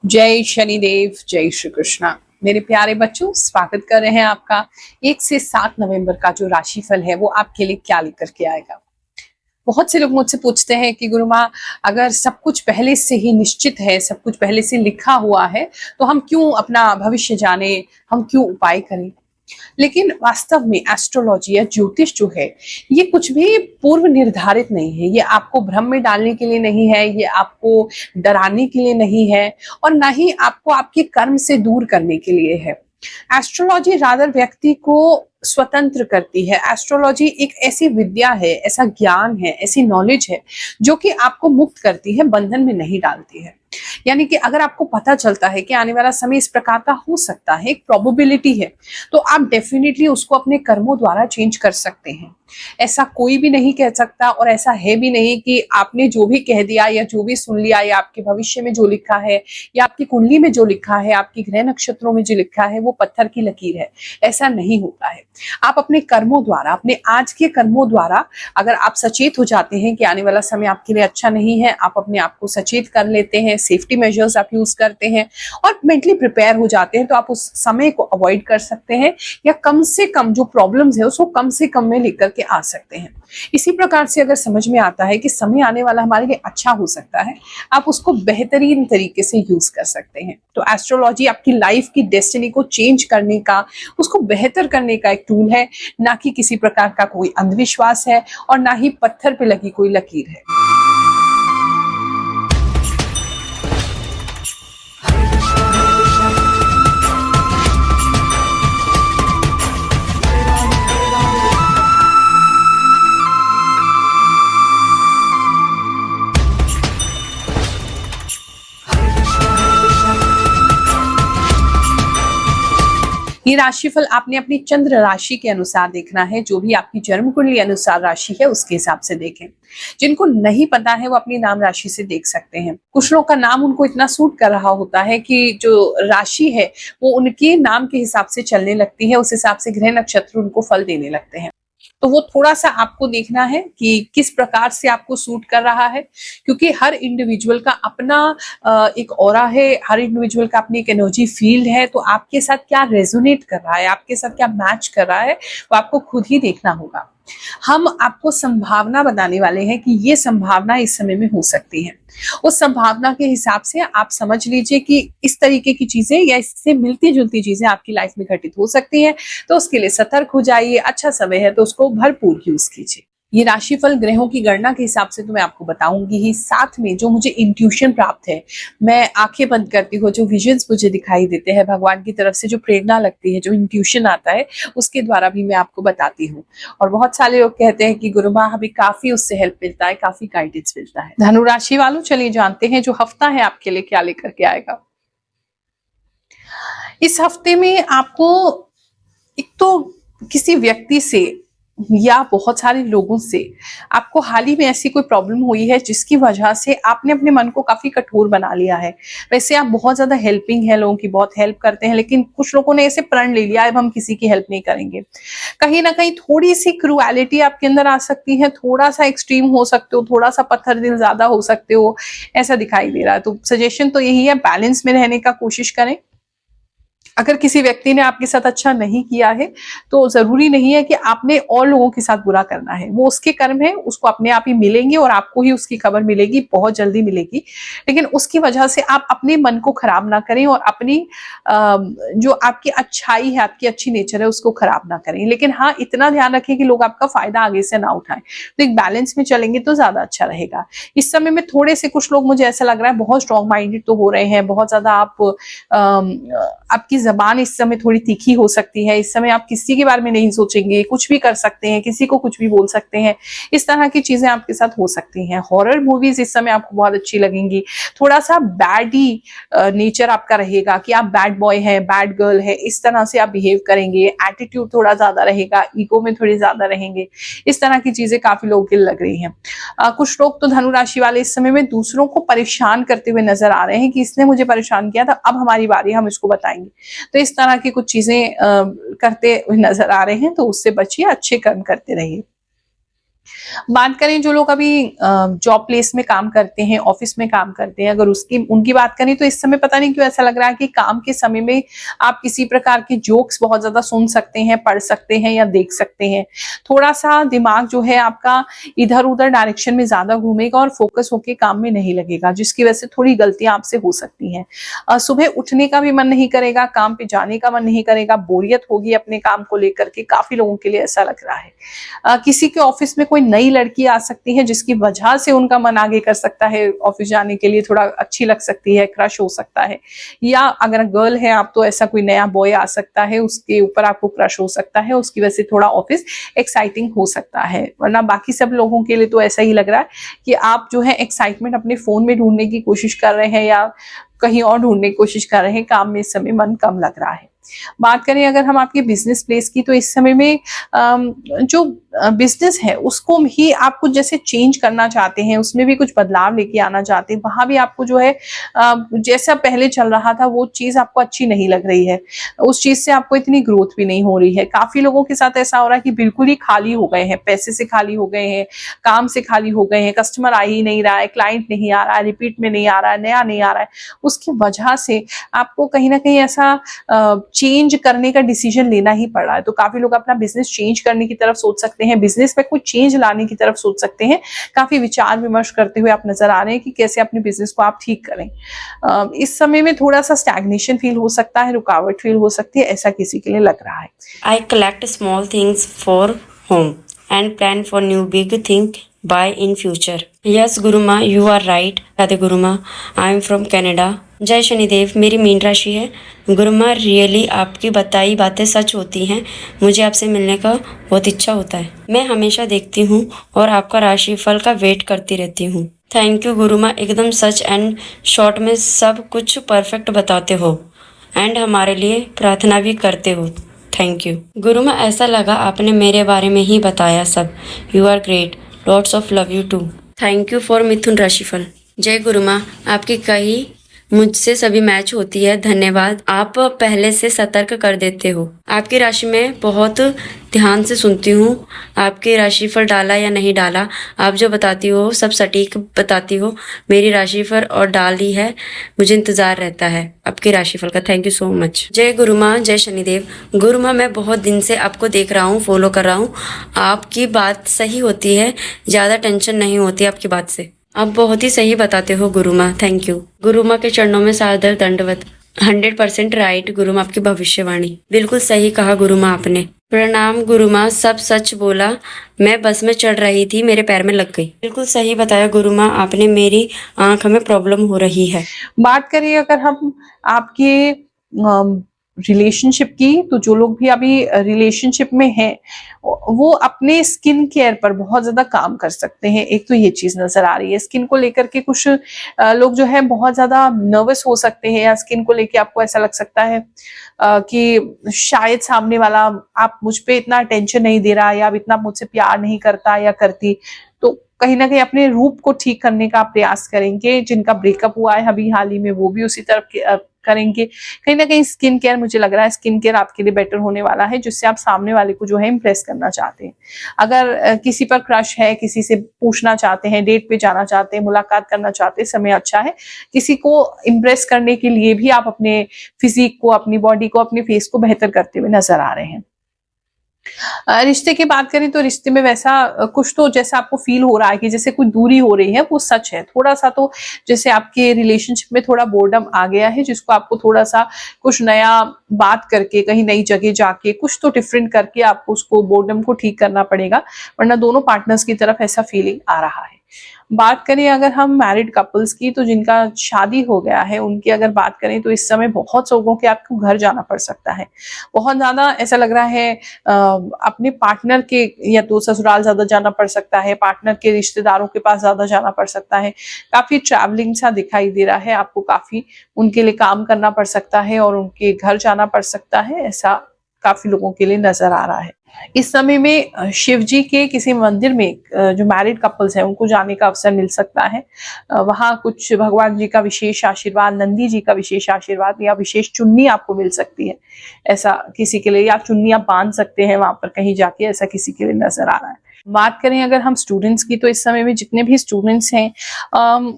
जय शनिदेव, जय श्री कृष्णा। मेरे प्यारे बच्चों, स्वागत कर रहे हैं आपका 1 से 7 नवंबर का जो राशिफल है वो आपके लिए क्या लेकर के आएगा। बहुत से लोग मुझसे पूछते हैं कि गुरु माँ, अगर सब कुछ पहले से ही निश्चित है, सब कुछ पहले से लिखा हुआ है, तो हम क्यों अपना भविष्य जाने, हम क्यों उपाय करें। लेकिन वास्तव में एस्ट्रोलॉजी या ज्योतिष जो है ये कुछ भी पूर्व निर्धारित नहीं है। ये आपको भ्रम में डालने के लिए नहीं है, ये आपको डराने के लिए नहीं है, और ना ही आपको आपके कर्म से दूर करने के लिए है। एस्ट्रोलॉजी रादर व्यक्ति को स्वतंत्र करती है। एस्ट्रोलॉजी एक ऐसी विद्या है, ऐसा ज्ञान है, ऐसी नॉलेज है जो कि आपको मुक्त करती है, बंधन में नहीं डालती है। यानी कि अगर आपको पता चलता है कि आने वाला समय इस प्रकार का हो सकता है, एक प्रोबेबिलिटी है, तो आप डेफिनेटली उसको अपने कर्मों द्वारा चेंज कर सकते हैं। ऐसा कोई भी नहीं कह सकता, और ऐसा है भी नहीं कि आपने जो भी कह दिया या जो भी सुन लिया या आपके भविष्य में जो लिखा है या आपकी कुंडली में जो लिखा है, आपकी ग्रह नक्षत्रों में जो लिखा है वो पत्थर की लकीर है। ऐसा नहीं होता है। आप अपने कर्मों द्वारा, अपने आज के कर्मों द्वारा अगर आप सचेत हो जाते हैं कि आने वाला समय आपके लिए अच्छा नहीं है, आप अपने आप को सचेत कर लेते हैं, सेफ्टी मेजर्स आप यूज करते हैं और मेंटली प्रिपेयर हो जाते हैं, तो आप उस समय को अवॉइड कर सकते हैं, या कम से कम जो प्रॉब्लम्स है उसको कम से कम में लेकर के आ सकते हैं। इसी प्रकार से अगर समझ में आता है कि समय आने वाला हमारे लिए अच्छा हो सकता है, आप उसको बेहतरीन तरीके से यूज कर सकते हैं। तो एस्ट्रोलॉजी आपकी लाइफ की डेस्टिनी को चेंज करने का, उसको बेहतर करने का एक टूल है, ना कि किसी प्रकार का कोई अंधविश्वास है, और ना ही पत्थर पे लगी कोई लकीर है। ये राशिफल आपने अपनी चंद्र राशि के अनुसार देखना है। जो भी आपकी जन्म कुंडली अनुसार राशि है उसके हिसाब से देखें। जिनको नहीं पता है वो अपनी नाम राशि से देख सकते हैं। कुछ लोगों का नाम उनको इतना सूट कर रहा होता है कि जो राशि है वो उनके नाम के हिसाब से चलने लगती है, उस हिसाब से ग्रह नक्षत्र उनको फल देने लगते हैं। तो वो थोड़ा सा आपको देखना है कि किस प्रकार से आपको सूट कर रहा है, क्योंकि हर इंडिविजुअल का अपना एक ऑरा है, हर इंडिविजुअल का अपनी एक एनर्जी फील्ड है। तो आपके साथ क्या रेजोनेट कर रहा है, आपके साथ क्या मैच कर रहा है, वो आपको खुद ही देखना होगा। हम आपको संभावना बताने वाले हैं कि ये संभावना इस समय में हो सकती है। उस संभावना के हिसाब से आप समझ लीजिए कि इस तरीके की चीजें या इससे मिलती जुलती चीजें आपकी लाइफ में घटित हो सकती हैं। तो उसके लिए सतर्क हो जाइए। अच्छा समय है तो उसको भरपूर यूज कीजिए। ये राशिफल ग्रहों की गणना के हिसाब से तो मैं आपको बताऊंगी ही, साथ में जो मुझे इंट्यूशन प्राप्त है, मैं आंखें बंद करती हूँ, जो विजन्स मुझे दिखाई देते हैं भगवान की तरफ से, जो प्रेरणा लगती है, जो इंट्यूशन आता है, उसके द्वारा भी मैं आपको बताती हूँ। और बहुत सारे लोग कहते हैं कि गुरु माँ हमें काफी उससे हेल्प मिलता है, काफी गाइडेंस मिलता है। धनु राशि वालों, चलिए जानते हैं जो हफ्ता है आपके लिए क्या लेकर के आएगा। इस हफ्ते में आपको एक तो किसी व्यक्ति से या बहुत सारे लोगों से आपको हाल ही में ऐसी कोई प्रॉब्लम हुई है जिसकी वजह से आपने अपने मन को काफी कठोर बना लिया है। वैसे आप बहुत ज्यादा हेल्पिंग है, लोगों की बहुत हेल्प करते हैं, लेकिन कुछ लोगों ने ऐसे प्रण ले लिया अब हम किसी की हेल्प नहीं करेंगे। कहीं ना कहीं थोड़ी सी क्रूएलिटी आपके अंदर आ सकती है, थोड़ा सा एक्सट्रीम हो सकते हो, थोड़ा सा पत्थर दिल ज्यादा हो सकते हो, ऐसा दिखाई दे रहा है। तो सजेशन तो यही है, बैलेंस में रहने का कोशिश करें। अगर किसी व्यक्ति ने आपके साथ अच्छा नहीं किया है तो जरूरी नहीं है कि आपने और लोगों के साथ बुरा करना है। वो उसके कर्म है, उसको अपने आप ही मिलेंगे और आपको ही उसकी खबर मिलेगी, बहुत जल्दी मिलेगी। लेकिन उसकी वजह से आप अपने मन को खराब ना करें और अपनी जो आपकी अच्छाई है, आपकी अच्छी नेचर है, उसको खराब ना करें। लेकिन हाँ, इतना ध्यान रखें कि लोग आपका फायदा आगे से ना उठाएं। तो एक बैलेंस में चलेंगे तो ज्यादा अच्छा रहेगा। इस समय में थोड़े से कुछ लोग, मुझे ऐसा लग रहा है, बहुत स्ट्रॉन्ग माइंडेड तो हो रहे हैं, बहुत ज्यादा आपकी जबान इस समय थोड़ी तीखी हो सकती है। इस समय आप किसी के बारे में नहीं सोचेंगे, कुछ भी कर सकते हैं, किसी को कुछ भी बोल सकते हैं। इस तरह की चीजें आपके साथ हो सकती हैं। हॉरर मूवीज इस समय आपको बहुत अच्छी लगेंगी। थोड़ा सा बैडी नेचर आपका रहेगा कि आप बैड बॉय है, बैड गर्ल है, इस तरह से आप बिहेव करेंगे। एटीट्यूड थोड़ा ज्यादा रहेगा, ईगो में थोड़ी ज्यादा रहेंगे। इस तरह की चीजें काफी लोगों की लग रही हैं। कुछ लोग तो धनु राशि वाले इस समय में दूसरों को परेशान करते हुए नजर आ रहे हैं कि इसने मुझे परेशान किया था, अब हमारी बारी, हम इसको बताएंगे। तो इस तरह की कुछ चीजें करते हुए नजर आ रहे हैं, तो उससे बचिए, अच्छे कर्म करते रहिए। बात करें जो लोग अभी जॉब प्लेस में काम करते हैं, ऑफिस में काम करते हैं, अगर उसकी उनकी बात करें तो इस समय पता नहीं क्यों ऐसा लग रहा है कि काम के समय में आप किसी प्रकार के जोक्स बहुत ज्यादा सुन सकते हैं, पढ़ सकते हैं या देख सकते हैं। थोड़ा सा दिमाग जो है आपका इधर उधर डायरेक्शन में ज्यादा घूमेगा और फोकस होके काम में नहीं लगेगा, जिसकी वजह से थोड़ी गलतियां आपसे हो सकती हैं। सुबह उठने का भी मन नहीं करेगा, काम पे जाने का मन नहीं करेगा, बोरियत होगी अपने काम को लेकर के, काफी लोगों के लिए ऐसा लग रहा है। किसी के ऑफिस में कोई नई लड़की आ सकती है जिसकी वजह से उनका मन आगे कर सकता है ऑफिस जाने के लिए, थोड़ा अच्छी लग सकती है, क्रश हो सकता है। या अगर गर्ल है आप तो ऐसा कोई नया बॉय आ सकता है, उसके ऊपर आपको क्रश हो सकता है, उसकी वजह से थोड़ा ऑफिस एक्साइटिंग हो सकता है। वरना बाकी सब लोगों के लिए तो ऐसा ही लग रहा है कि आप जो है एक्साइटमेंट अपने फोन में ढूंढने की कोशिश कर रहे हैं या कहीं और ढूंढने की कोशिश कर रहे हैं, काम में इस समय मन कम लग रहा है। बात करें अगर हम आपके बिजनेस प्लेस की, तो इस समय में जो बिजनेस है उसको भी आपको जैसे चेंज करना चाहते हैं, उसमें भी कुछ बदलाव लेके आना चाहते हैं, वहां भी आपको जो है जैसा पहले चल रहा था वो चीज आपको अच्छी नहीं लग रही है, उस चीज से आपको इतनी ग्रोथ भी नहीं हो रही है। काफी लोगों के साथ ऐसा हो रहा है कि बिल्कुल ही खाली हो गए हैं, पैसे से खाली हो गए हैं, काम से खाली हो गए हैं, कस्टमर आ ही नहीं रहा है, क्लाइंट नहीं आ रहा है, रिपीट में नहीं आ रहा है, नया नहीं आ रहा है। उसकी वजह से आपको कहीं ना कहीं ऐसा चेंज करने का डिसीजन लेना ही पड़ रहा है। तो काफी लोग अपना बिजनेस चेंज करने की तरफ सोच सकते हैं, बिजनेस में कुछ चेंज लाने की तरफ सोच सकते हैं। काफी विचार विमर्श करते हुए आप नजर आ रहे हैं कि कैसे अपने बिजनेस को आप ठीक करें। इस समय में थोड़ा सा स्टैग्नेशन फील हो सकता है, रुकावट फील हो सकती है, ऐसा किसी के लिए लग रहा है। I collect small things for home and plan for new big thing buy in future. Yes, Guruma, you are right. Radhe गुरुमा, I am from Canada. जय शनिदेव, मेरी मीन राशि है। गुरुमा, रियली आपकी बताई बातें सच होती हैं। मुझे आपसे मिलने का बहुत इच्छा होता है। मैं हमेशा देखती हूँ और आपका राशि फल का वेट करती रहती हूँ। थैंक यू गुरुमा, एकदम सच एंड शॉर्ट में सब कुछ परफेक्ट बताते हो एंड हमारे लिए प्रार्थना भी करते हो। थैंक यू गुरुमा, ऐसा लगा आपने मेरे बारे में ही बताया सब। You are great, lots of love you too. Thank you for मिथुन राशिफल। जय गुरुमा, आपकी कही मुझसे सभी मैच होती है, धन्यवाद। आप पहले से सतर्क कर देते हो। आपकी राशि में बहुत ध्यान से सुनती हूँ। आपकी राशिफल डाला या नहीं डाला, आप जो बताती हो सब सटीक बताती हो। मेरी राशिफल और डाली है, मुझे इंतजार रहता है आपकी राशिफल का। Thank you so much. जय गुरुमा, जय शनिदेव। गुरुमा, मैं बहुत दिन से आपको देख रहा हूँ, फॉलो कर रहा हूँ। आपकी बात सही होती है, ज़्यादा टेंशन नहीं होती आपकी बात से। आप बहुत ही सही बताते हो गुरुमा, थैंक यू। गुरुमा के चरणों में सादर दंडवत। 100% राइट गुरुमा, आपकी भविष्यवाणी बिल्कुल सही कहा गुरुमा आपने। प्रणाम गुरुमा, सब सच बोला। मैं बस में चढ़ रही थी, मेरे पैर में लग गई। बिल्कुल सही बताया गुरुमा आपने, मेरी आंख में प्रॉब्लम हो रही है। बात करिए अगर हम आपके रिलेशनशिप की, तो जो लोग भी अभी रिलेशनशिप में हैं वो अपने स्किन केयर पर बहुत ज्यादा काम कर सकते हैं। एक तो ये चीज नजर आ रही है, स्किन को लेकर के कुछ लोग जो है बहुत ज्यादा नर्वस हो सकते हैं, या स्किन को लेके आपको ऐसा लग सकता है कि शायद सामने वाला आप मुझ पे इतना अटेंशन नहीं दे रहा, या अब इतना मुझसे प्यार नहीं करता या करती। तो कहीं ना कहीं अपने रूप को ठीक करने का प्रयास करेंगे। जिनका ब्रेकअप हुआ है अभी हाल ही में, वो भी उसी तरफ करेंगे। कहीं ना कहीं स्किन केयर, मुझे लग रहा है स्किन केयर आपके लिए बेटर होने वाला है, जिससे आप सामने वाले को जो है इम्प्रेस करना चाहते हैं। अगर किसी पर क्रश है, किसी से पूछना चाहते हैं, डेट पे जाना चाहते हैं, मुलाकात करना चाहते हैं, समय अच्छा है। किसी को इम्प्रेस करने के लिए भी आप अपने फिजिक को, अपनी बॉडी को, अपने फेस को बेहतर करते हुए नजर आ रहे हैं। रिश्ते की बात करें तो रिश्ते में वैसा कुछ तो जैसा आपको फील हो रहा है कि जैसे कोई दूरी हो रही है, वो सच है। थोड़ा सा तो जैसे आपके रिलेशनशिप में थोड़ा बोर्डम आ गया है, जिसको आपको थोड़ा सा कुछ नया बात करके, कहीं नई जगह जाके कुछ तो डिफरेंट करके आपको उसको बोर्डम को ठीक करना पड़ेगा, वरना दोनों पार्टनर्स की तरफ ऐसा फीलिंग आ रहा है। बात करें अगर हम मैरिड कपल्स की, तो जिनका शादी हो गया है उनकी अगर बात करें तो इस समय बहुत लोगों के आपको घर जाना पड़ सकता है। बहुत ज्यादा ऐसा लग रहा है अपने पार्टनर के या तो ससुराल ज्यादा जाना पड़ सकता है, पार्टनर के रिश्तेदारों के पास ज्यादा जाना पड़ सकता है। काफी ट्रैवलिंग सा दिखाई दे रहा है आपको, काफी उनके लिए काम करना पड़ सकता है और उनके घर जाना पड़ सकता है, ऐसा काफी लोगों के लिए नजर आ रहा है। इस समय में शिव जी के किसी मंदिर में जो मैरिड कपल्स हैं उनको जाने का अवसर मिल सकता है। वहां कुछ भगवान जी का विशेष आशीर्वाद, नंदी जी का विशेष आशीर्वाद या विशेष चुन्नी आपको मिल सकती है, ऐसा किसी के लिए, या चुन्नी आप बांध सकते हैं वहां पर कहीं जाके, ऐसा किसी के लिए नजर आ रहा है। बात करें अगर हम स्टूडेंट्स की, तो इस समय में जितने भी स्टूडेंट्स हैं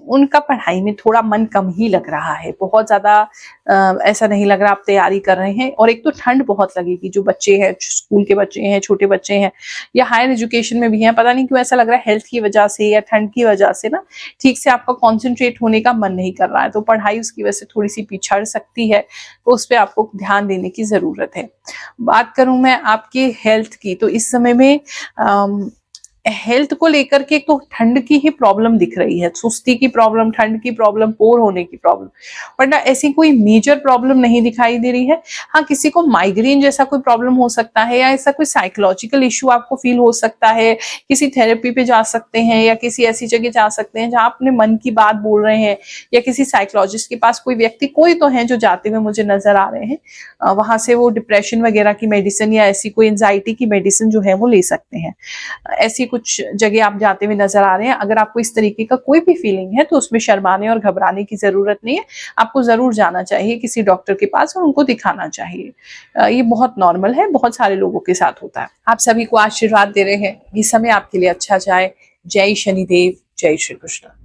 उनका पढ़ाई में थोड़ा मन कम ही लग रहा है। बहुत ज़्यादा ऐसा नहीं लग रहा आप तैयारी कर रहे हैं। और एक तो ठंड बहुत लगेगी। जो बच्चे हैं, स्कूल के बच्चे हैं, छोटे बच्चे हैं या हायर एजुकेशन में भी हैं, पता नहीं क्यों ऐसा लग रहा है हेल्थ की वजह से या ठंड की वजह से ना ठीक से आपका कॉन्सेंट्रेट होने का मन नहीं कर रहा है। तो पढ़ाई उसकी वजह से थोड़ी सी पिछड़ सकती है, तो उस पर आपको ध्यान देने की ज़रूरत है। बात करूँ मैं आपके हेल्थ की, तो इस समय में हेल्थ को लेकर के तो ठंड की ही प्रॉब्लम दिख रही है। सुस्ती की प्रॉब्लम, ठंड की प्रॉब्लम, बोर होने की प्रॉब्लम, वरना ऐसी कोई मेजर प्रॉब्लम नहीं दिखाई दे रही है। हाँ, किसी को माइग्रेन जैसा कोई प्रॉब्लम हो सकता है या ऐसा कोई साइकोलॉजिकल इश्यू आपको फील हो सकता है। किसी थेरेपी पे जा सकते हैं या किसी ऐसी जगह जा सकते हैं जहाँ अपने मन की बात बोल रहे हैं, या किसी साइकोलॉजिस्ट के पास कोई व्यक्ति, कोई तो है जो जाते हुए मुझे नजर आ रहे हैं। वहां से वो डिप्रेशन वगैरह की मेडिसिन या ऐसी कोई एंजाइटी की मेडिसिन जो है वो ले सकते हैं। ऐसी कुछ जगह आप जाते हुए नजर आ रहे हैं। अगर आपको इस तरीके का कोई भी फीलिंग है तो उसमें शर्माने और घबराने की जरूरत नहीं है। आपको जरूर जाना चाहिए किसी डॉक्टर के पास और उनको दिखाना चाहिए। ये बहुत नॉर्मल है, बहुत सारे लोगों के साथ होता है। आप सभी को आशीर्वाद दे रहे हैं, ये समय आपके लिए अच्छा जाए। जय शनिदेव, जय श्री कृष्ण।